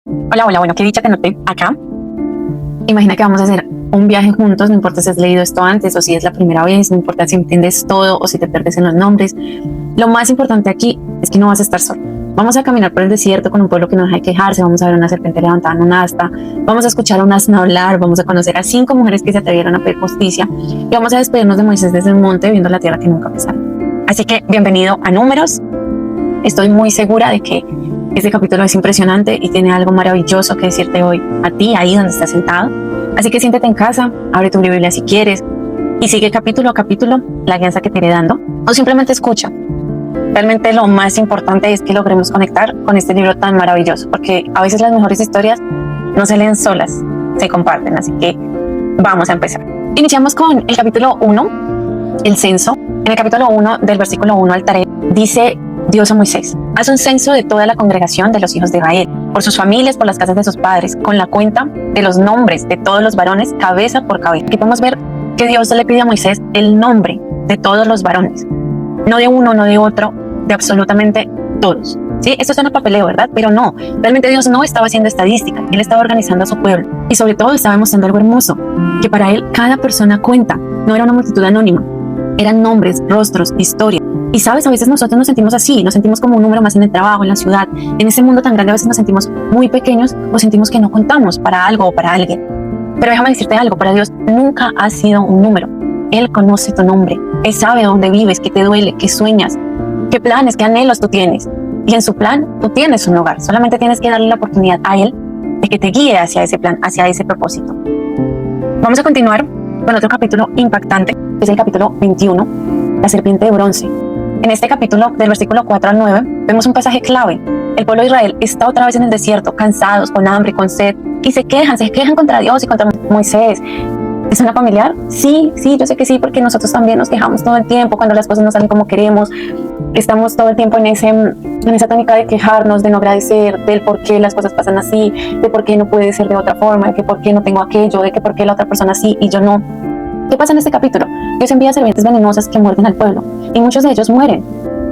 Hola, hola, bueno, qué dicha tenerte acá. Imagina que vamos a hacer un viaje juntos, no importa si has leído esto antes o si es la primera vez, no importa si entiendes todo o si te pierdes en los nombres. Lo más importante aquí es que no vas a estar solo. Vamos a caminar por el desierto con un pueblo que no deja de quejarse, vamos a ver una serpiente levantada en un asta, vamos a escuchar a un asno hablar, vamos a conocer a 5 mujeres que se atrevieron a pedir justicia y vamos a despedirnos de Moisés desde el monte viendo la tierra que nunca pisaron. Así que bienvenido a Números. Estoy muy segura de que este capítulo es impresionante y tiene algo maravilloso que decirte hoy a ti, ahí donde estás sentado. Así que siéntete en casa, abre tu Biblia si quieres y sigue capítulo a capítulo la guianza que te iré dando o simplemente escucha. Realmente lo más importante es que logremos conectar con este libro tan maravilloso, porque a veces las mejores historias no se leen solas, se comparten. Así que vamos a empezar. Iniciamos con el capítulo 1, el censo. En el capítulo 1, del versículo 1 al 3, dice Dios a Moisés: haz un censo de toda la congregación de los hijos de Israel, por sus familias, por las casas de sus padres, con la cuenta de los nombres de todos los varones, cabeza por cabeza. Aquí podemos ver que Dios le pide a Moisés el nombre de todos los varones, no de uno, no de otro, de absolutamente todos. ¿Sí? Esto suena a papeleo, ¿verdad? Pero no, realmente Dios no estaba haciendo estadística, Él estaba organizando a su pueblo y sobre todo estaba demostrando algo hermoso, que para Él cada persona cuenta, no era una multitud anónima, eran nombres, rostros, historias. Y sabes, a veces nosotros nos sentimos así, nos sentimos como un número más en el trabajo, en la ciudad, en ese mundo tan grande. A veces nos sentimos muy pequeños o sentimos que no contamos para algo o para alguien. Pero déjame decirte algo, para Dios nunca has sido un número. Él conoce tu nombre, Él sabe dónde vives, qué te duele, qué sueñas, qué planes, qué anhelos tú tienes. Y en su plan tú tienes un lugar, solamente tienes que darle la oportunidad a Él de que te guíe hacia ese plan, hacia ese propósito. Vamos a continuar con otro capítulo impactante, que es el capítulo 21, la serpiente de bronce. En este capítulo, del versículo 4 al 9, vemos un pasaje clave. El pueblo de Israel está otra vez en el desierto, cansados, con hambre, con sed, y se quejan contra Dios y contra Moisés. ¿Es una familiar? Sí, yo sé que sí, porque nosotros también nos quejamos todo el tiempo cuando las cosas no salen como queremos. Estamos todo el tiempo en esa tónica de quejarnos, de no agradecer, del por qué las cosas pasan así, de por qué no puede ser de otra forma, de que por qué no tengo aquello, de que por qué la otra persona sí y yo no. ¿Qué pasa en este capítulo? Dios envía serpientes venenosas que muerden al pueblo y muchos de ellos mueren.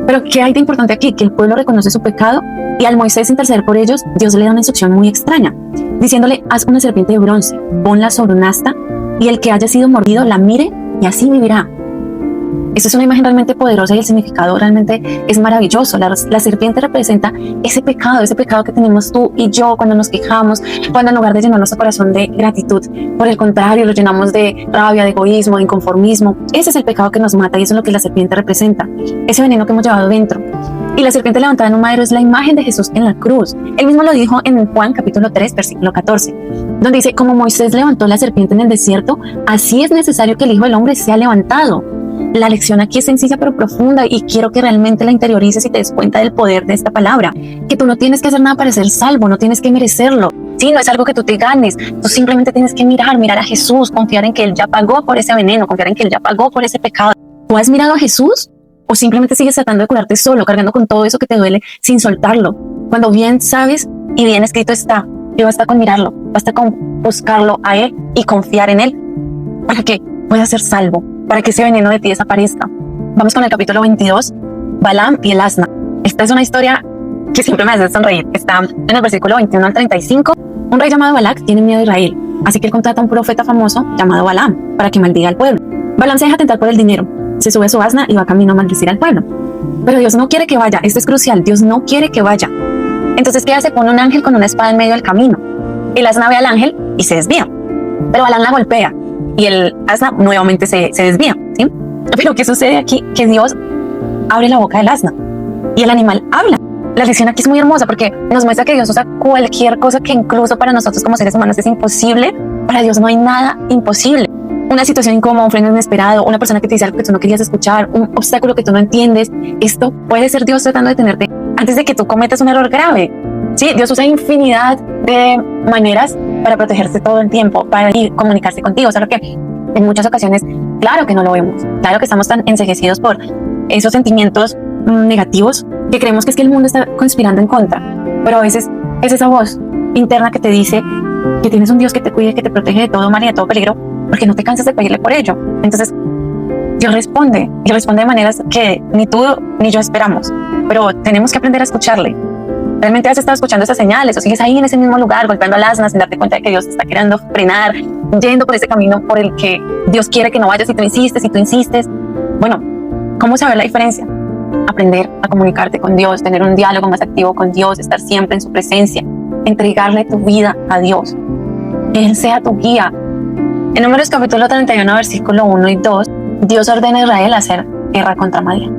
Pero ¿qué hay de importante aquí? Que el pueblo reconoce su pecado y al Moisés interceder por ellos, Dios le da una instrucción muy extraña, diciéndole: haz una serpiente de bronce, ponla sobre un asta y el que haya sido mordido la mire y así vivirá. Esta es una imagen realmente poderosa y el significado realmente es maravilloso. La serpiente representa ese pecado que tenemos tú y yo cuando nos quejamos, cuando en lugar de llenar nuestro corazón de gratitud, por el contrario, lo llenamos de rabia, de egoísmo, de inconformismo. Ese es el pecado que nos mata y eso es lo que la serpiente representa, ese veneno que hemos llevado dentro. Y la serpiente levantada en un madero es la imagen de Jesús en la cruz. Él mismo lo dijo en Juan capítulo 3, versículo 14, donde dice: como Moisés levantó la serpiente en el desierto, así es necesario que el Hijo del Hombre sea levantado. La lección aquí es sencilla pero profunda y quiero que realmente la interiorices y te des cuenta del poder de esta palabra, que tú no tienes que hacer nada para ser salvo, no tienes que merecerlo. Sí, no es algo que tú te ganes, tú simplemente tienes que mirar a Jesús, confiar en que Él ya pagó por ese veneno, confiar en que Él ya pagó por ese pecado. ¿Tú has mirado a Jesús? ¿O simplemente sigues tratando de curarte solo, cargando con todo eso que te duele sin soltarlo? Cuando bien sabes y bien escrito está, que basta con mirarlo, basta con buscarlo a Él y confiar en Él para que puedas ser salvo, para que ese veneno de ti desaparezca. Vamos con el capítulo 22, Balaam y el asna. Esta es una historia que siempre me hace sonreír. Está en el versículo 21 al 35. Un rey llamado Balac tiene miedo de Israel, así que él contrata a un profeta famoso llamado Balaam para que maldiga al pueblo. Balaam se deja tentar por el dinero, se sube a su asna y va camino a maldecir al pueblo. Pero Dios no quiere que vaya, esto es crucial, Dios no quiere que vaya. Entonces, ¿qué hace? Pone un ángel con una espada en medio del camino. El asna ve al ángel y se desvía, pero Balaam la golpea y el asna nuevamente se desvía, ¿sí? Pero ¿qué sucede aquí? Que Dios abre la boca del asna y el animal habla. La lección aquí es muy hermosa porque nos muestra que Dios usa cualquier cosa que incluso para nosotros como seres humanos es imposible. Para Dios no hay nada imposible. Una situación incómoda, un freno inesperado, una persona que te dice algo que tú no querías escuchar, un obstáculo que tú no entiendes, esto puede ser Dios tratando de detenerte antes de que tú cometas un error grave. Sí, Dios usa infinidad de maneras para protegerse todo el tiempo, para comunicarse contigo, solo que en muchas ocasiones, claro que no lo vemos, claro que estamos tan enceguecidos por esos sentimientos negativos que creemos que es que el mundo está conspirando en contra, pero a veces es esa voz interna que te dice que tienes un Dios que te cuide, que te protege de todo mal y de todo peligro, porque no te cansas de pedirle por ello. Entonces Dios responde de maneras que ni tú ni yo esperamos, pero tenemos que aprender a escucharle. ¿Realmente has estado escuchando esas señales o sigues ahí en ese mismo lugar golpeando al asna sin darte cuenta de que Dios te está queriendo frenar, yendo por ese camino por el que Dios quiere que no vayas y tú insistes? Bueno, ¿cómo saber la diferencia? Aprender a comunicarte con Dios, tener un diálogo más activo con Dios, estar siempre en su presencia, entregarle tu vida a Dios, que Él sea tu guía. En Números capítulo 31, versículo 1 y 2, Dios ordena a Israel hacer guerra contra Madián.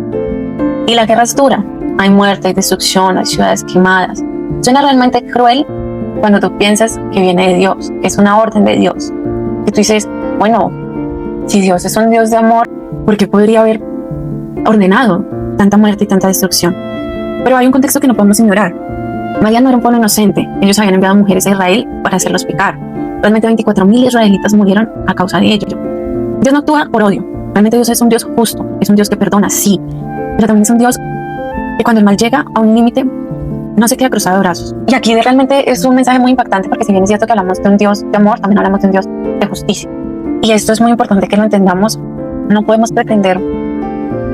Y la guerra es dura. Hay muerte, hay destrucción, hay ciudades quemadas. Suena realmente cruel cuando tú piensas que viene de Dios, que es una orden de Dios. Que tú dices, bueno, si Dios es un Dios de amor, ¿por qué podría haber ordenado tanta muerte y tanta destrucción? Pero hay un contexto que no podemos ignorar. Madián no era un pueblo inocente. Ellos habían enviado mujeres a Israel para hacerlos pecar. Realmente 24,000 israelitas murieron a causa de ello. Dios no actúa por odio. Realmente Dios es un Dios justo, es un Dios que perdona, sí, pero también es un Dios que cuando el mal llega a un límite no se queda cruzado de brazos. Y aquí realmente es un mensaje muy impactante, porque si bien es cierto que hablamos de un Dios de amor, también hablamos de un Dios de justicia. Y esto es muy importante que lo entendamos. No podemos pretender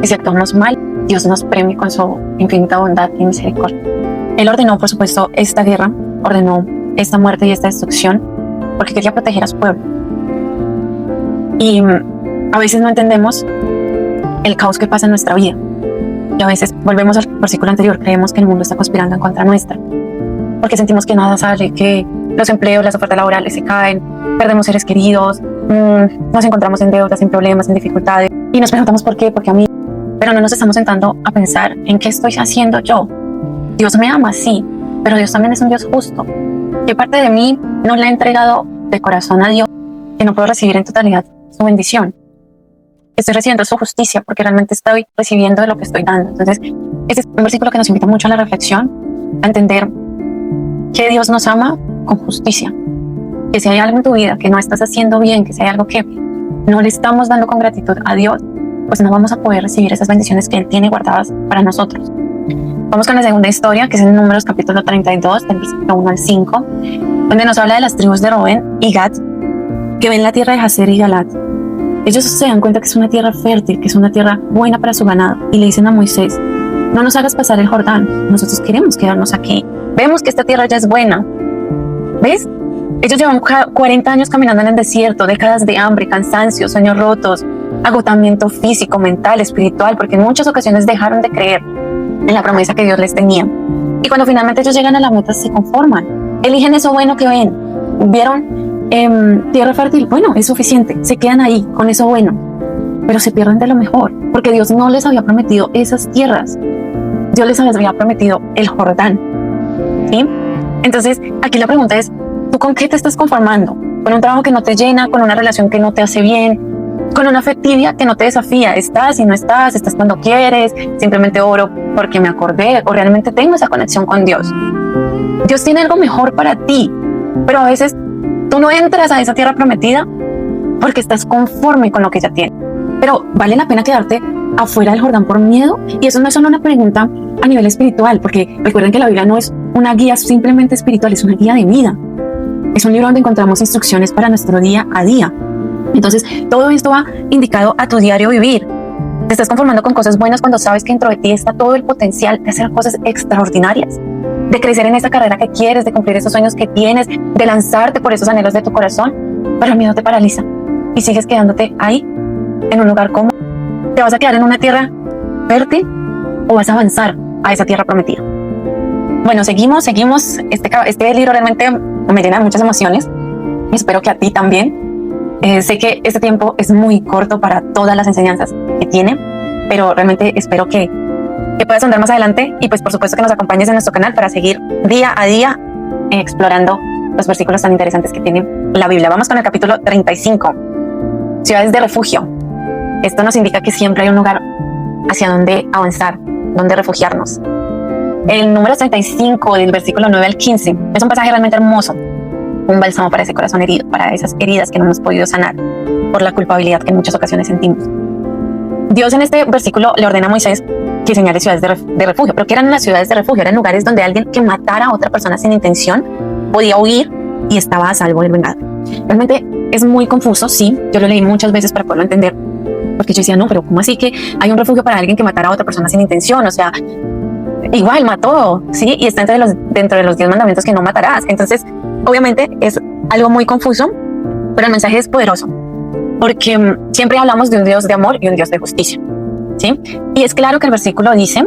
que si actuamos mal, Dios nos premie con su infinita bondad y misericordia. Él ordenó, por supuesto, esta guerra, ordenó esta muerte y esta destrucción, porque quería proteger a su pueblo. Y a veces no entendemos el caos que pasa en nuestra vida. Y a veces volvemos al versículo anterior, creemos que el mundo está conspirando en contra nuestra, porque sentimos que nada sale, que los empleos, las ofertas laborales se caen, perdemos seres queridos, nos encontramos en deudas, en problemas, en dificultades, y nos preguntamos por qué, porque a mí. Pero no nos estamos sentando a pensar en qué estoy haciendo yo. Dios me ama, sí, pero Dios también es un Dios justo. ¿Qué parte de mí no le he entregado de corazón a Dios que no puedo recibir en totalidad su bendición? Estoy recibiendo su justicia porque realmente estoy recibiendo de lo que estoy dando. Entonces, este es un versículo que nos invita mucho a la reflexión, a entender que Dios nos ama con justicia. Que si hay algo en tu vida que no estás haciendo bien, que si hay algo que no le estamos dando con gratitud a Dios, pues no vamos a poder recibir esas bendiciones que Él tiene guardadas para nosotros. Vamos con la segunda historia, que es en Números capítulo 32, del versículo 1 al 5, donde nos habla de las tribus de Rubén y Gad, que ven la tierra de Jazer y Galat. Ellos se dan cuenta que es una tierra fértil, que es una tierra buena para su ganado, y le dicen a Moisés, no nos hagas pasar el Jordán, nosotros queremos quedarnos aquí. Vemos que esta tierra ya es buena. ¿Ves? Ellos llevan 40 años caminando en el desierto, décadas de hambre, cansancio, sueños rotos, agotamiento físico, mental, espiritual, porque en muchas ocasiones dejaron de creer en la promesa que Dios les tenía. Y cuando finalmente ellos llegan a la meta, se conforman. Eligen eso bueno que ven. ¿Vieron? Tierra fértil, bueno, es suficiente. Se quedan ahí con eso bueno. Pero se pierden de lo mejor, porque Dios no les había prometido esas tierras. Dios les había prometido el Jordán. ¿Sí? Entonces, aquí la pregunta es, ¿tú con qué te estás conformando? ¿Con un trabajo que no te llena? ¿Con una relación que no te hace bien? ¿Con una fe tibia que no te desafía? ¿Estás y no estás? ¿Estás cuando quieres? ¿Simplemente oro porque me acordé? ¿O realmente tengo esa conexión con Dios? Dios tiene algo mejor para ti, pero a veces tú no entras a esa tierra prometida porque estás conforme con lo que ya tienes. Pero vale la pena quedarte afuera del Jordán por miedo. Y eso no es solo una pregunta a nivel espiritual, porque recuerden que la Biblia no es una guía simplemente espiritual, es una guía de vida. Es un libro donde encontramos instrucciones para nuestro día a día. Entonces, todo esto va indicado a tu diario vivir. Te estás conformando con cosas buenas cuando sabes que dentro de ti está todo el potencial de hacer cosas extraordinarias, de crecer en esa carrera que quieres, de cumplir esos sueños que tienes, de lanzarte por esos anhelos de tu corazón, pero el miedo te paraliza y sigues quedándote ahí, en un lugar cómodo. ¿Te vas a quedar en una tierra fértil o vas a avanzar a esa tierra prometida? Bueno, seguimos. Este libro realmente me llena de muchas emociones. Espero que a ti también. Sé que este tiempo es muy corto para todas las enseñanzas que tiene, pero realmente espero que puedas andar más adelante y pues por supuesto que nos acompañes en nuestro canal para seguir día a día explorando los versículos tan interesantes que tiene la Biblia. Vamos con el capítulo 35, ciudades de refugio. Esto nos indica que siempre hay un lugar hacia donde avanzar, donde refugiarnos. El número 35 del versículo 9 al 15 es un pasaje realmente hermoso, un bálsamo para ese corazón herido, para esas heridas que no hemos podido sanar por la culpabilidad que en muchas ocasiones sentimos. Dios en este versículo le ordena a Moisés que señale ciudades de refugio. ¿Pero qué eran las ciudades de refugio? Eran lugares donde alguien que matara a otra persona sin intención podía huir y estaba a salvo del vengado. Realmente es muy confuso, sí, yo lo leí muchas veces para poderlo entender, porque yo decía, no, pero ¿cómo así que hay un refugio para alguien que matara a otra persona sin intención? O sea, igual mató, ¿sí? Y está dentro de los 10 mandamientos que no matarás. Entonces, obviamente es algo muy confuso, pero el mensaje es poderoso, porque siempre hablamos de un Dios de amor y un Dios de justicia, ¿sí? Y es claro que el versículo dice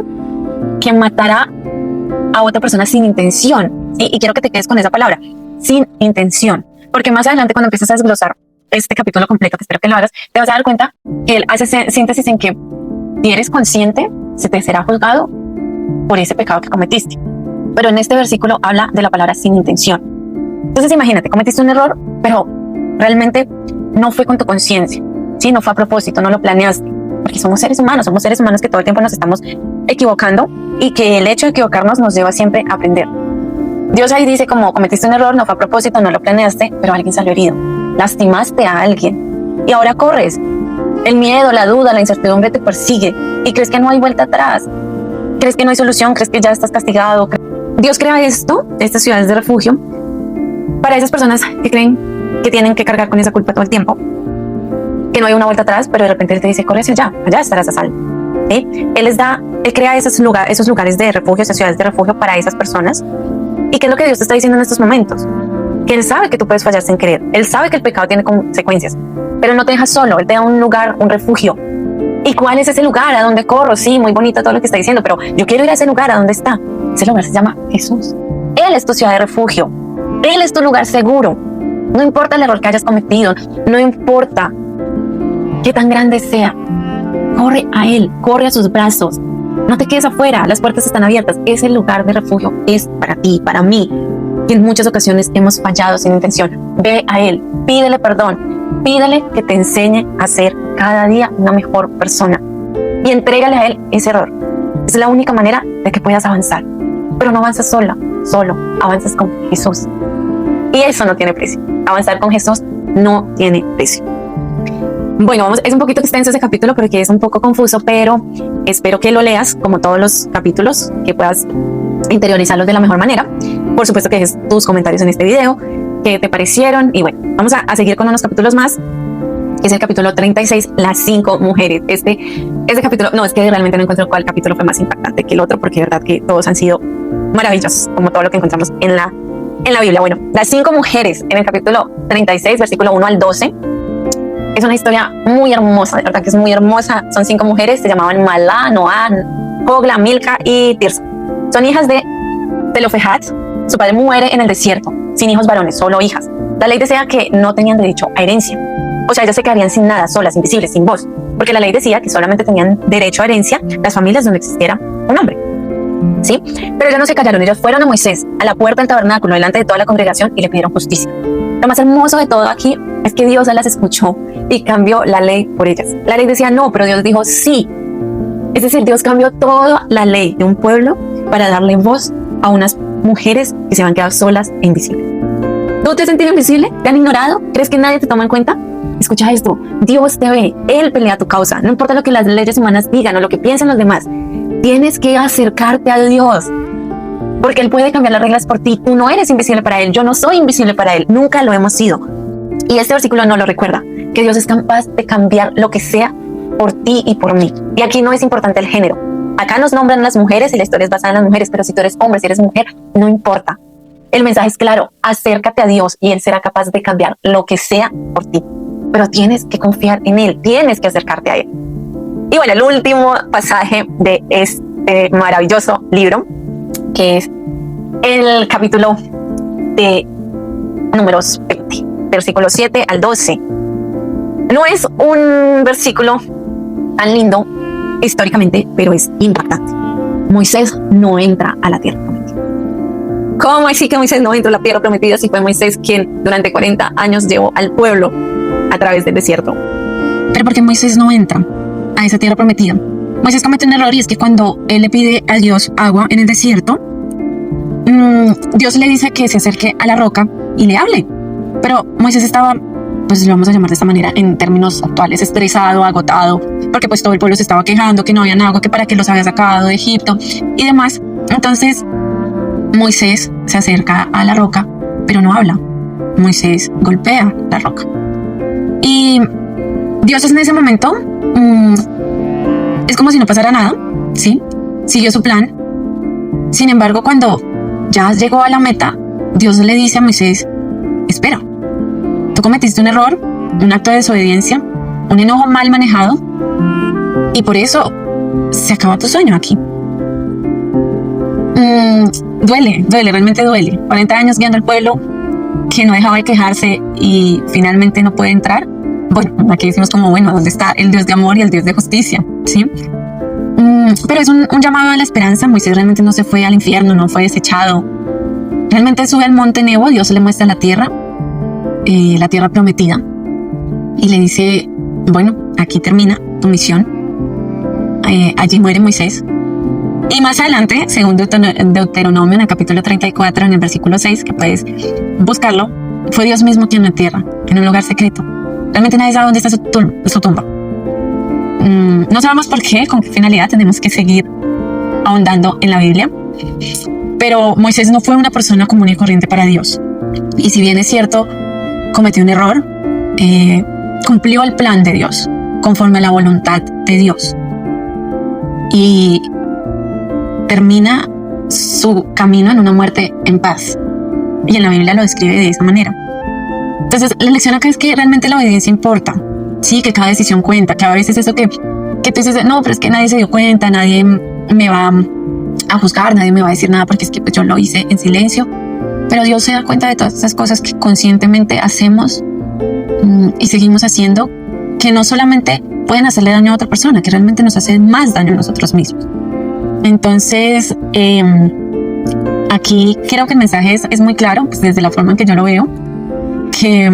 que matará a otra persona sin intención, ¿sí? Y quiero que te quedes con esa palabra, sin intención, porque más adelante cuando empiezas a desglosar este capítulo completo, que espero que lo hagas, te vas a dar cuenta que él hace síntesis en que si eres consciente, se te será juzgado por ese pecado que cometiste. Pero en este versículo habla de la palabra sin intención. Entonces imagínate, cometiste un error, pero realmente no fue con tu conciencia, ¿sí? No fue a propósito, no lo planeaste, porque somos seres humanos que todo el tiempo nos estamos equivocando y que el hecho de equivocarnos nos lleva siempre a aprender. Dios ahí dice como cometiste un error, no fue a propósito, no lo planeaste, pero alguien salió herido, lastimaste a alguien y ahora corres. El miedo, la duda, la incertidumbre te persigue y crees que no hay vuelta atrás, crees que no hay solución, crees que ya estás castigado. Dios crea estas ciudades de refugio, para esas personas que creen que tienen que cargar con esa culpa todo el tiempo, que no hay una vuelta atrás, pero de repente Él te dice, corre hacia allá estarás a salvo. ¿Sí? Él crea esos lugares de refugio, esas ciudades de refugio para esas personas. ¿Y qué es lo que Dios te está diciendo en estos momentos? Que Él sabe que tú puedes fallar sin querer, Él sabe que el pecado tiene consecuencias, pero no te deja solo, Él te da un lugar, un refugio. ¿Y cuál es ese lugar? ¿A dónde corro? Sí, muy bonito todo lo que está diciendo, pero yo quiero ir a ese lugar. ¿A dónde está? Ese lugar se llama Jesús. Él es tu ciudad de refugio, Él es tu lugar seguro. No importa el error que hayas cometido, no importa qué tan grande sea, corre a Él, corre a sus brazos. No te quedes afuera, las puertas están abiertas. Ese lugar de refugio es para ti, para mí, que en muchas ocasiones hemos fallado sin intención. Ve a Él, pídele perdón, pídele que te enseñe a ser cada día una mejor persona y entrégale a Él ese error. Es la única manera de que puedas avanzar, pero no avanzas solo, avanzas con Jesús. Y eso no tiene precio. Avanzar con Jesús no tiene precio. Bueno, es un poquito extenso ese capítulo porque es un poco confuso, pero espero que lo leas como todos los capítulos, que puedas interiorizarlos de la mejor manera. Por supuesto que dejes tus comentarios en este video, qué te parecieron. Y bueno, vamos a seguir con unos capítulos más, que es el capítulo 36, las 5 mujeres. Este capítulo, no, es que realmente no encuentro cuál capítulo fue más impactante que el otro, porque de verdad que todos han sido maravillosos, como todo lo que encontramos en la Biblia. Bueno, las 5 mujeres en el capítulo 36, versículo 1 al 12. Es una historia muy hermosa, de verdad que es muy hermosa. Son 5 mujeres, se llamaban Malá, Noá, Hogla, Milca y Tirsa. Son hijas de Zelofehad. Su padre muere en el desierto, sin hijos varones, solo hijas. La ley decía que no tenían derecho a herencia. O sea, ellas se quedarían sin nada, solas, invisibles, sin voz. Porque la ley decía que solamente tenían derecho a herencia las familias donde existiera un hombre. ¿Sí? Pero ellas no se callaron, ellas fueron a Moisés, a la puerta del tabernáculo, delante de toda la congregación, y le pidieron justicia. Lo más hermoso de todo aquí es que Dios las escuchó y cambió la ley por ellas. La ley decía no, pero Dios dijo sí. Es decir, Dios cambió toda la ley de un pueblo para darle voz a unas mujeres que se habían quedado solas e invisibles. ¿Tú te has sentido invisible? ¿Te han ignorado? ¿Crees que nadie te toma en cuenta? Escucha esto, Dios te ve, Él pelea tu causa. No importa lo que las leyes humanas digan o lo que piensen los demás. Tienes que acercarte a Dios, porque Él puede cambiar las reglas por ti. Tú no eres invisible para Él, yo no soy invisible para Él, nunca lo hemos sido. Y este versículo no lo recuerda, que Dios es capaz de cambiar lo que sea por ti y por mí. Y aquí no es importante el género. Acá nos nombran las mujeres y la historia es basada en las mujeres, pero si tú eres hombre, si eres mujer, no importa. El mensaje es claro, acércate a Dios y Él será capaz de cambiar lo que sea por ti. Pero tienes que confiar en Él, tienes que acercarte a Él. Y bueno, el último pasaje de este maravilloso libro, que es el capítulo de Números 20, versículos 7 al 12. No es un versículo tan lindo históricamente, pero es impactante. Moisés no entra a la tierra prometida. ¿Cómo así que Moisés no entró a la tierra prometida si fue Moisés quien durante 40 años llevó al pueblo a través del desierto? Pero ¿por qué Moisés no entra a esa tierra prometida? Moisés comete un error, y es que cuando él le pide a Dios agua en el desierto, Dios le dice que se acerque a la roca y le hable. Pero Moisés estaba, pues lo vamos a llamar de esta manera en términos actuales, estresado, agotado, porque pues todo el pueblo se estaba quejando que no había agua, que para qué los había sacado de Egipto y demás. Entonces Moisés se acerca a la roca, pero no habla. Moisés golpea la roca. Y Dios en ese momento es como si no pasara nada, ¿sí? Siguió su plan, Sin embargo, cuando ya llegó a la meta, Dios le dice a Moisés: espera, tú cometiste un error, un acto de desobediencia, un enojo mal manejado, y por eso se acaba tu sueño aquí. Duele, realmente duele. 40 años guiando al pueblo que no dejaba de quejarse y finalmente no puede entrar. Bueno, aquí decimos como, bueno, ¿dónde está el Dios de amor y el Dios de justicia? ¿Sí? Pero es un llamado a la esperanza. Moisés realmente no se fue al infierno, no fue desechado. Realmente sube al monte Nebo, Dios le muestra la tierra prometida, y le dice: bueno, aquí termina tu misión. Allí muere Moisés. Y más adelante, según Deuteronomio, en el capítulo 34, en el versículo 6, que puedes buscarlo, fue Dios mismo quien en la tierra, en un lugar secreto. Realmente nadie sabe dónde está su tumba. No sabemos por qué, con qué finalidad. Tenemos que seguir ahondando en la Biblia. Pero Moisés no fue una persona común y corriente para Dios. Y si bien es cierto, cometió un error, cumplió el plan de Dios, conforme a la voluntad de Dios. Y termina su camino en una muerte en paz. Y en la Biblia lo describe de esa manera. Entonces, la lección acá es que realmente la obediencia importa. Sí, que cada decisión cuenta, que a veces eso que tú dices: no, pero es que nadie se dio cuenta, nadie me va a juzgar, nadie me va a decir nada porque es que pues, yo lo hice en silencio. Pero Dios se da cuenta de todas esas cosas que conscientemente hacemos y seguimos haciendo, que no solamente pueden hacerle daño a otra persona, que realmente nos hacen más daño a nosotros mismos. Entonces, aquí creo que el mensaje es muy claro, pues desde la forma en que yo lo veo, que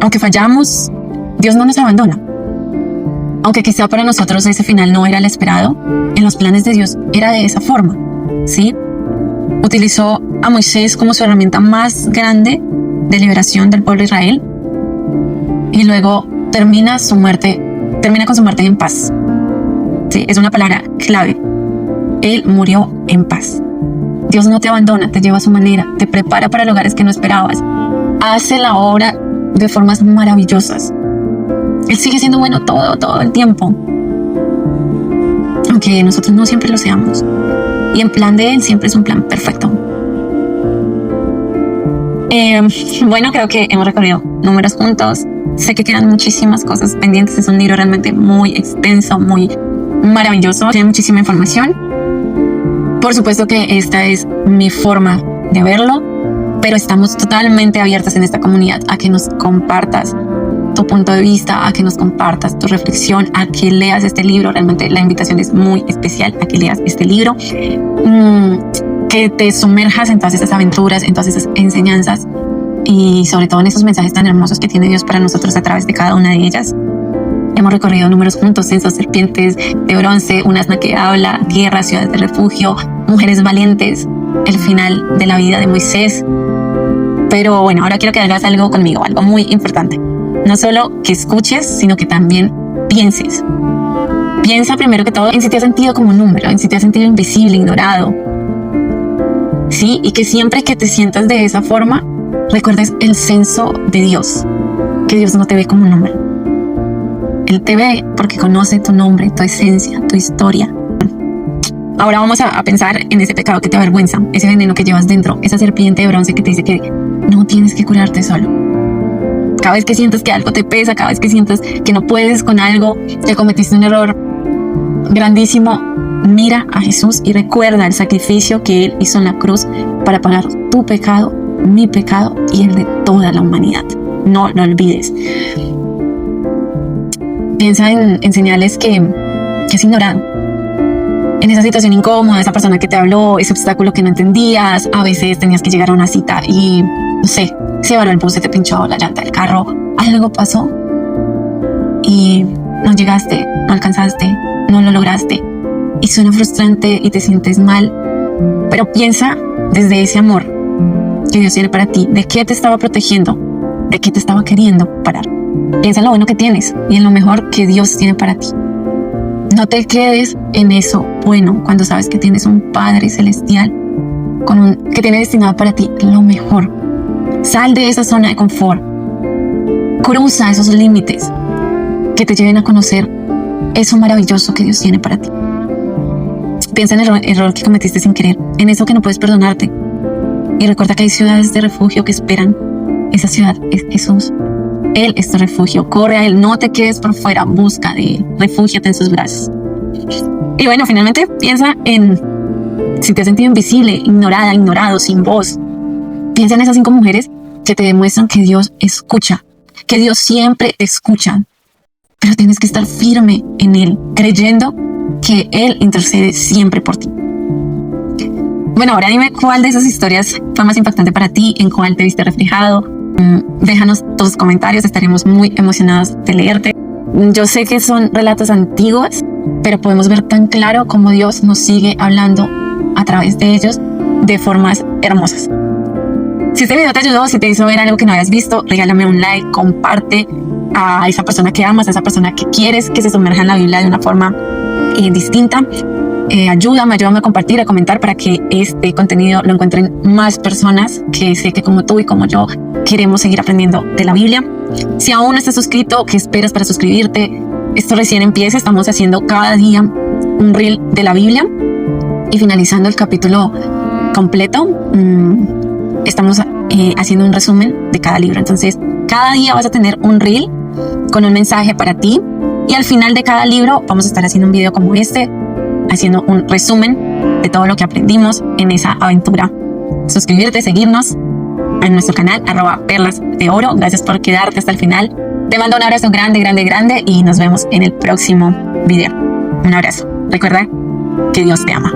aunque fallamos, Dios no nos abandona. Aunque quizá para nosotros ese final no era el esperado, en los planes de Dios era de esa forma, ¿sí? Utilizó a Moisés como su herramienta más grande de liberación del pueblo de Israel, y luego termina con su muerte en paz. Sí, es una palabra clave. Él murió en paz. Dios no te abandona, te lleva a su manera, te prepara para lugares que no esperabas, hace la obra de formas maravillosas. Él sigue siendo bueno todo el tiempo, aunque nosotros no siempre lo seamos. Y el plan de Él siempre es un plan perfecto. Bueno, creo que hemos recorrido números juntos. Sé que quedan muchísimas cosas pendientes. Es un libro realmente muy extenso, muy maravilloso. Tiene muchísima información. Por supuesto que esta es mi forma de verlo, pero estamos totalmente abiertas en esta comunidad a que nos compartas tu punto de vista, a que nos compartas tu reflexión, a que leas este libro. Realmente la invitación es muy especial a que leas este libro, que te sumerjas en todas esas aventuras, en todas esas enseñanzas y sobre todo en esos mensajes tan hermosos que tiene Dios para nosotros a través de cada una de ellas. Hemos recorrido números juntos: censos, serpientes de bronce, un asna que habla, tierra, ciudades de refugio, mujeres valientes, el final de la vida de Moisés. Pero bueno, ahora quiero que hagas algo conmigo, algo muy importante. No solo que escuches, sino que también pienses. Piensa primero que todo en si te has sentido como un número, en si te has sentido invisible, ignorado. Sí, y que siempre que te sientas de esa forma, recuerdes el censo de Dios, que Dios no te ve como un número. Él te ve porque conoce tu nombre, tu esencia, tu historia. Ahora vamos a pensar en ese pecado que te avergüenza, ese veneno que llevas dentro, esa serpiente de bronce que te dice que no tienes que curarte solo. Cada vez que sientas que algo te pesa, cada vez que sientas que no puedes con algo, que cometiste un error grandísimo, mira a Jesús y recuerda el sacrificio que Él hizo en la cruz para pagar tu pecado, mi pecado y el de toda la humanidad. No lo olvides. Piensa en señales que has ignorado. En esa situación incómoda, esa persona que te habló, ese obstáculo que no entendías. A veces tenías que llegar a una cita y, no sé, se varó el bus, se te pinchó la llanta del carro, algo pasó y no llegaste, no alcanzaste, no lo lograste y suena frustrante y te sientes mal. Pero piensa desde ese amor que Dios tiene para ti, de qué te estaba protegiendo, de qué te estaba queriendo parar. Piensa en lo bueno que tienes y en lo mejor que Dios tiene para ti. No te quedes en eso bueno cuando sabes que tienes un Padre Celestial que tiene destinado para ti lo mejor. Sal de esa zona de confort. Cruza esos límites que te lleven a conocer eso maravilloso que Dios tiene para ti. Piensa en el error que cometiste sin querer, en eso que no puedes perdonarte. Y recuerda que hay ciudades de refugio que esperan. Esa ciudad es Jesús. Él es tu refugio. Corre a Él, no te quedes por fuera. Busca de Él, refúgiate en sus brazos. Y bueno, finalmente piensa en si te has sentido invisible, ignorada, ignorado, sin voz. Piensa en esas 5 mujeres que te demuestran que Dios escucha, que Dios siempre te escucha. Pero tienes que estar firme en Él, creyendo que Él intercede siempre por ti. Bueno, ahora dime cuál de esas historias fue más impactante para ti, en cuál te viste reflejado. Déjanos tus comentarios, estaremos muy emocionados de leerte. Yo sé que son relatos antiguos, pero podemos ver tan claro cómo Dios nos sigue hablando a través de ellos de formas hermosas. Si este video te ayudó, si te hizo ver algo que no habías visto, regálame un like, comparte a esa persona que amas, a esa persona que quieres que se sumerja en la Biblia de una forma distinta. Ayúdame a compartir, a comentar para que este contenido lo encuentren más personas que sé que como tú y como yo queremos seguir aprendiendo de la Biblia. Si aún no estás suscrito, ¿qué esperas para suscribirte? Esto recién empieza, estamos haciendo cada día un reel de la Biblia y finalizando el capítulo completo, estamos haciendo un resumen de cada libro. Entonces, cada día vas a tener un reel con un mensaje para ti y al final de cada libro vamos a estar haciendo un video como este, haciendo un resumen de todo lo que aprendimos en esa aventura. Suscribirte, seguirnos en nuestro canal @perlas de oro. Gracias por quedarte hasta el final. Te mando un abrazo grande, grande, grande y nos vemos en el próximo video. Un abrazo. Recuerda que Dios te ama.